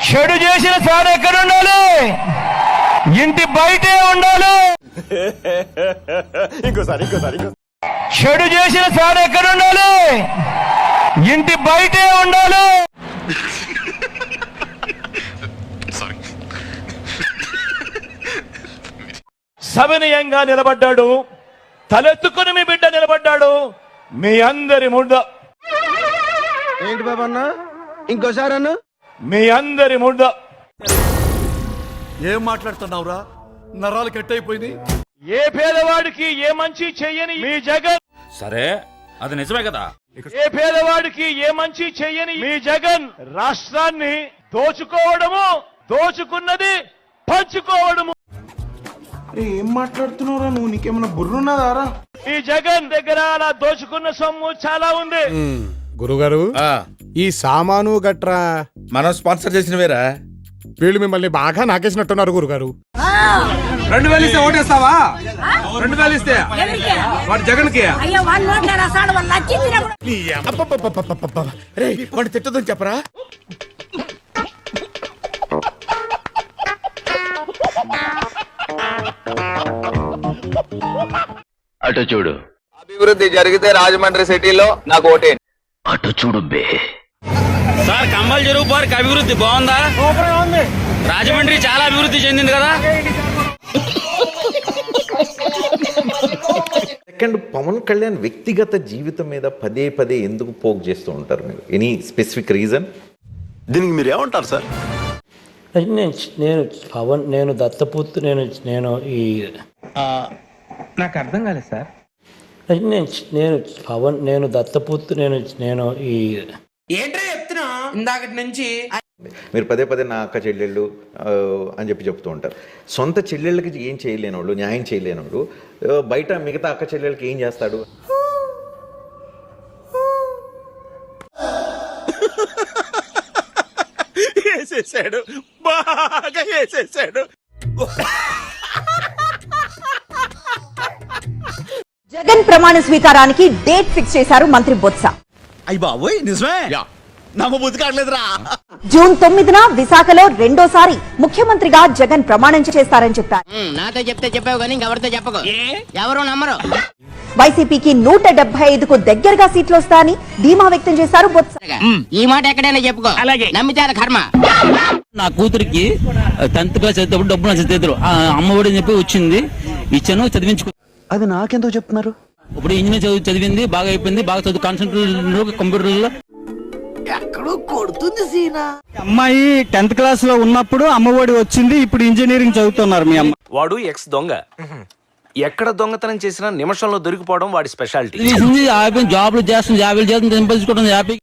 చెడు చేసిన సార్ ఎక్కడ ఉండాలి? ఇంటి బయటే ఉండాలి. ఇంకోసారి చెడు చేసిన సార్ ఎక్కడ ఉండాలి? ఇంటి బయటే ఉండాలి. సవినయంగా నిలబడ్డాడు, తలెత్తుకుని మీ బిడ్డ నిలబడ్డాడు. మీ అందరి ముద్ద ఏంటి బాబన్న ఇంకోసారి అన్న మీ అందరి ముద్ద. ఏం మాట్లాడుతున్నావురా? నరాలు కట్ అయిపోయింది. ఏ పేదవాడికి ఏ మంచి చెయ్యని మీ జగన్, సరే అది నిజమే కదా. ఏ పేదవాడికి ఏ మంచి చెయ్యని మీ జగన్ రాష్ట్రాన్ని దోచుకోవడము, దోచుకున్నది పంచుకోవడము. ఏం మాట్లాడుతున్నావురా నువ్వు? నీకేమన్నా బుర్రున్నదారా? ఈ జగన్ దగ్గర అలా దోచుకున్న సొమ్ము చాలా ఉంది. గురుగారు, ఈ సామాను గట్రా మనం స్పాన్సర్ చేసినవేరా. వీళ్ళు మిమ్మల్ని బాగా నాకేసినట్టున్నారు గురుగారు. 2000 ఇస్తే ఓటేస్తావా? 2000 ఇస్తే వాడు జగన్ కి వాడు తిట్టదని చెప్పరా? అటు చూడు. అభివృద్ధి జరిగితే రాజమండ్రి సిటీలో నాకు ఓటే. అటు చూడు బే. సార్ కంబల్ చెరువు పార్క్ అభివృద్ధి బాగుందా? రాజమండ్రి చాలా అభివృద్ధి చెందింది కదా. సెకండ్, పవన్ కళ్యాణ్ వ్యక్తిగత జీవితం మీద పదే పదే ఎందుకు పోక్ చేస్తూ ఉంటారు మీరు? Any specific reason? దీనికి మీరు ఏమంటారు సార్? నేను దత్తపుత్రు ఈ నాకు అర్థం కాలేదు సార్. నేను దత్తపుత్రు ఈ ఏంట్రా చెప్తున్నా ఇందాకటి నుంచి? మీరు పదే పదే నా అక్క చెల్లెళ్ళు అని చెప్తూ ఉంటారు. సొంత చెల్లెళ్ళకి ఏం చేయలేనోళ్ళు, న్యాయం చేయలేనోడు బయట మిగతా అక్క చెల్లెళ్ళకి ఏం చేస్తాడు? వేసేసాడు, బాగా వేసేసాడు. జగన్ ప్రమాణ స్వీకారానికి డేట్ ఫిక్స్ చేశారు మంత్రి బొత్స. అయ్య బాబోయ్, నిజమే? నమ్మబుద్ధి కావట్లేదురా. జూన్ 9న విశాఖలో రెండోసారి ముఖ్యమంత్రిగా జగన్ ప్రమాణం చేస్తారని చెప్పారు. నాతో చెప్తే చెప్పావు కానీ ఇంకెవరితో చెప్పకు, ఎవరు నమ్మరు. వైసీపీకి 175కు దగ్గరగా సీట్లు వస్తాయని ధీమా వ్యక్తం చేశారు బొత్స. ఈ మాట ఎక్కడైనా చెప్పుకో, నమ్మితే అది కర్మ. నా కూతురికి 10th క్లాస్ చదివేటప్పుడు డబ్బులు నా చేతులు అమ్మఒడి అని చెప్పి వచ్చింది, ఇచ్చాను, చదివించుకో. అది నాకెందుకు చెప్తున్నారు? ఇప్పుడు ఇంజనీర్ చదివింది, బాగా అయిపోయింది, బాగా చదువు కాన్సెంట్రేట్ కంప్యూటర్లో. అమ్మాయి 10th క్లాస్ లో ఉన్నప్పుడు అమ్మఒడి వచ్చింది, ఇప్పుడు ఇంజనీరింగ్ చదువుతున్నారు మీ అమ్మ. వాడు ఎక్స్ దొంగ. ఎక్కడ దొంగతనం చేసినా నిమిషంలో దొరికిపోవడం వాడి స్పెషాలిటీ. జాబ్లు చేస్తుంది, జాబులు చేస్తుంది, సంపాదించుకోవడం హ్యాపీ.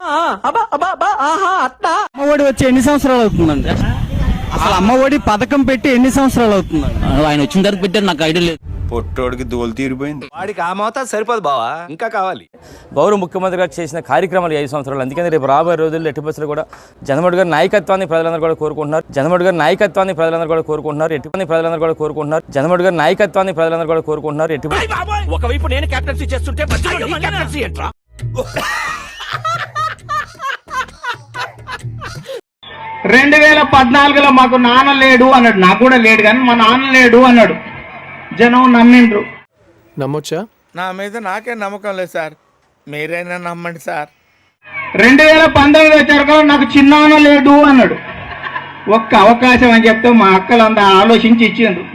అమ్మఒడి వచ్చి ఎన్ని సంవత్సరాలు అవుతుందండి? అసలు అమ్మఒడి పథకం పెట్టి ఎన్ని సంవత్సరాలు అవుతుందండి? ఆయన వచ్చిన తర్వాత పెట్టారు, నాకు ఐడియా లేదు. పొట్టోడికి దోలు తీరిపోయింది. వాడికి ఆ మోతాదు సరిపోదు బావా, ఇంకా కావాలి. గౌరవ ముఖ్యమంత్రి గారు చేసిన కార్యక్రమాలు 5 సంవత్సరాలు. అందుకని రేపు రాబోయే రోజుల్లో ఎట్టి బస్సులు కూడా జగన్మోహన్ గారి నాయకత్వాన్ని ప్రజలందరూ కూడా కోరుకుంటున్నారు. జగన్మోహన్ గారి నాయకత్వాన్ని ప్రజలందరూ కూడా కోరుకుంటున్నారు. జగన్మోహన్ గారి నాయకత్వాన్ని ప్రజలందరూ కూడా కోరుకుంటున్నారు. ఒకవైపు నేను కెప్టెన్సీ చేస్తుంటే 2014లో మాకు నాన్న లేడు అన్నాడు. నాకు కూడా లేడు కానీ మా నాన్న లేడు అన్నాడు. జనం నమ్మిండ్రు. నమ్మొచ్చా? నా మీద నాకే నమ్మకం లేదు సార్, మీరైనా నమ్మండి సార్. 2019 వచ్చారు కదా, నాకు చిన్నాన్న లేడు అన్నాడు. ఒక్క అవకాశం అని చెప్తే మా అక్కలంతా ఆలోచించి ఇచ్చిండ్రు.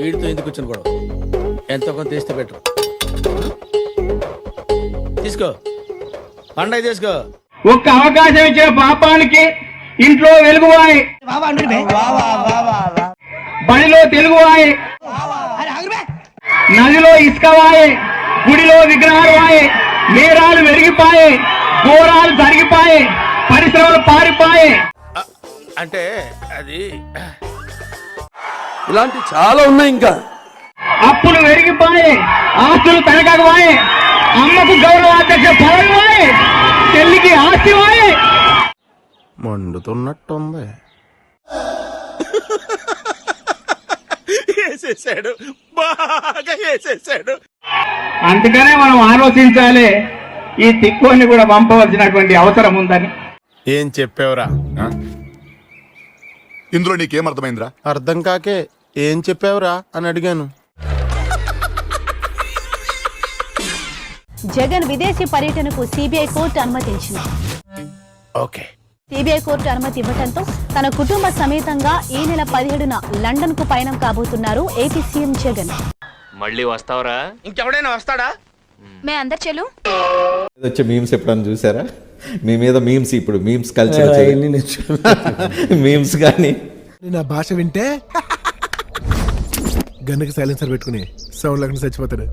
వీడితో ఎందుకు వచ్చిన గొడవ? ఎంతో కొంత తీస్తే బెటర్. తీసుకో, పండగ తీసుకో. ఒక్క అవకాశం ఇచ్చిన పాపానికి ఇంట్లో వెలుగువాయి, బడిలో తెలుగువాయి, నదిలో ఇసుకవాయే, గుడిలో విగ్రహాలు వాయే, నేరాలు మెరిగిపాయే, ఘోరాలు జరిగిపాయే, పరిశ్రమలు పారిపాయే. అంటే అది ఇలాంటి చాలా ఉన్నాయి. ఇంకా అప్పులు పెరిగిపాయే, ఆస్తులు తనకవాయే, అమ్మకు గౌరవాధ్యక్ష పదవి వాయే, చెల్లికి ఆస్తి వాయే. మండుతున్నట్టుంది. వేసేసాడు, బాగా వేసేసాడు. అందుకనే మనం ఆలోచించాలి, ఈ తిక్కుని కూడా పంపవలసినటువంటి అవసరం ఉందని. ఏం చెప్పావురా? ఇందులో నీకేం అర్థమైందిరా? అర్థం కాకే ఏం చెప్పావురా అని అడిగాను. జగన్ విదేశీ పర్యటనకు సిబిఐ కోర్టు అనుమతించింది. ఓకే. సిబిఐ కోర్టు అనుమతి ఇవ్వడంతో తన కుటుంబ సమేతంగా ఈ నెల 17న లండన్ కు పయనం కాబోతున్నారు ఏపీ సీఎం జగన్. మళ్ళీ వస్తావరా? ఇంకెవడైనా వస్తాడా? మే అందరు చెలు వచ్చే మీమ్స్ ఎప్పుడన్నా చూసారా? మీ మీద మీమ్స్, ఇప్పుడు మీమ్స్ కల్చర్ మీమ్స్ కానీ నా భాష వింటే గన్నుకి సైలెన్సర్ పెట్టుకుని సౌండ్ లేకుండా చచ్చిపోతాడు.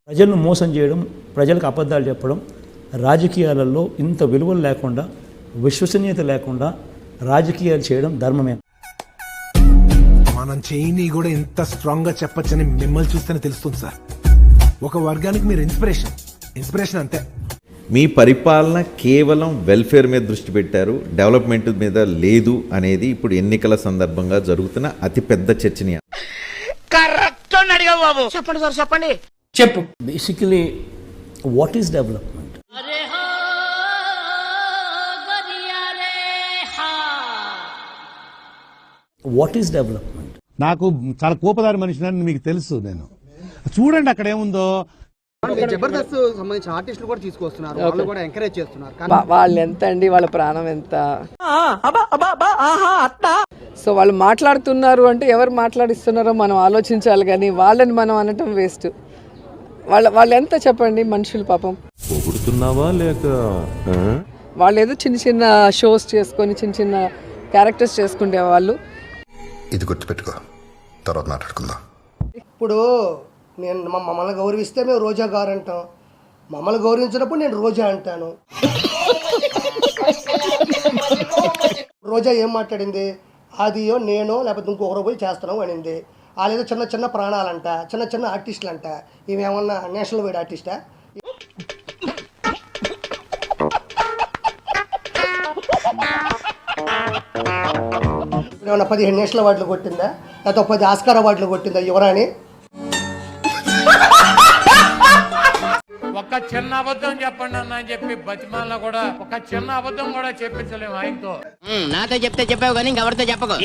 ప్రజలను మోసం చేయడం, ప్రజలకు అబద్ధాలు చెప్పడం, రాజకీయాలలో ఇంత విలువలు లేకుండా, విశ్వసనీయత లేకుండా రాజకీయాలు చేయడం ధర్మమే. మనం చేయని కూడా ఎంత స్ట్రాంగ్ గా చెప్పొచ్చని మిమ్మల్ని చూస్తేనే తెలుస్తుంది సార్. ఒక వర్గానికి మీరు ఇన్స్పిరేషన్ అంతే. మీ పరిపాలన కేవలం వెల్ఫేర్ మీద దృష్టి పెట్టారు, డెవలప్మెంట్ మీద లేదు అనేది ఇప్పుడు ఎన్నికల సందర్భంగా జరుగుతున్న అతిపెద్ద చర్చనీయ. కరెక్ట్ అని అడిగా బాబు. చెప్పండి సార్, చెప్పండి. చెప్పు. Basically what is development? What is development? నాకు చాలా కోపదారి మనిషిని మీకు తెలుసు. నేను చూడండి అక్కడ ఏముందో. జబర్దస్త్ సంబంధించిన ఆర్టిస్టులు కూడా తీసుకొస్తున్నారు, వాళ్ళు కూడా ఎంకరేజ్ చేస్తున్నారు. వాళ్ళు ఎంత అండి, వాళ్ళ ప్రాణం ఎంత? సో వాళ్ళు మాట్లాడుతున్నారు అంటే ఎవరు మాట్లాడిస్తున్నారో మనం ఆలోచించాలి, కానీ వాళ్ళని మనం అనటం వేస్ట్. వాళ్ళు ఎంత చెప్పండి మనుషులు పాపం. లేక వాళ్ళు ఏదో చిన్న చిన్న షోస్ చేసుకొని చిన్న చిన్న క్యారెక్టర్స్ చేసుకుంటే వాళ్ళు. ఇది గుర్తుపెట్టుకో, తర్వాత మాట్లాడుకుందాం. ఇప్పుడు నేను మమ్మల్ని గౌరవిస్తే మేము రోజా గారు అంటాం, మమ్మల్ని గౌరవించినప్పుడు నేను రోజా అంటాను. రోజా ఏం మాట్లాడింది? అదియో నేనో లేకపోతే ఇంకొకరు పోయి చేస్తున్నాం అనింది. వాళ్ళేదో చిన్న చిన్న ప్రాణాలంట, చిన్న చిన్న ఆర్టిస్టులు అంట. ఇవేమన్నా నేషనల్ వైడ్ ఆర్టిస్టా? ఏమన్నా 15 నేషనల్ అవార్డులు కొట్టిందా, లేకపోతే 10 ఆస్కార్ అవార్డులు కొట్టిందా యువరాణి? ఒక చిన్న అబద్ధం చెప్పండి అన్న అని చెప్పి బతిమాల కూడా ఒక చిన్న అబద్ధం కూడా చెప్పించలేము ఆయనతో. నాతో చెప్తే చెప్పావు కానీ ఇంకెవరితో చెప్పకు,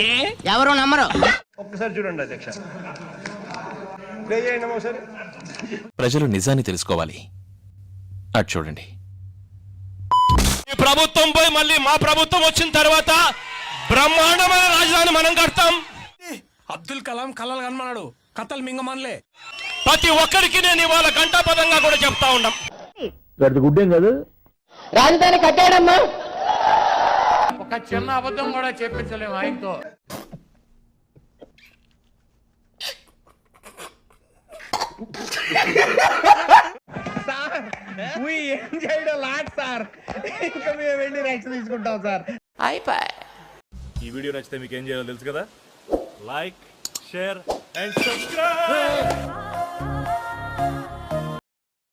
ఎవరు నమ్మరు. ఒక్కసారి చూడండి అధ్యక్ష. ప్రజలు నిజాన్ని తెలుసుకోవాలి. అటు చూడండి. ఈ ప్రభుత్వం పోయి మళ్ళీ మా ప్రభుత్వం వచ్చిన తర్వాత బ్రహ్మాండమైన రాజధాని మనం కడతాం. అబ్దుల్ కలాం కలలు కనమన్నాడు, కథలు మింగమనలే. ప్రతి ఒక్కరికి నేను ఇవాళ గంటాపదంగా కూడా చెప్తా ఉన్నాం. గుడ్డేం కాదు, రాజధాని కట్టాడమ్మా. ఒక చిన్న అబద్ధం కూడా చెప్పించలేము ఆయనతో. ఏం చేయడం లాట్ సార్, ఇంకా మేము వెళ్ళి రైట్స్ తీసుకుంటాం సార్. ఈ వీడియో నచ్చితే మీకు ఏం చేయాలో తెలుసు కదా. Like, share and subscribe.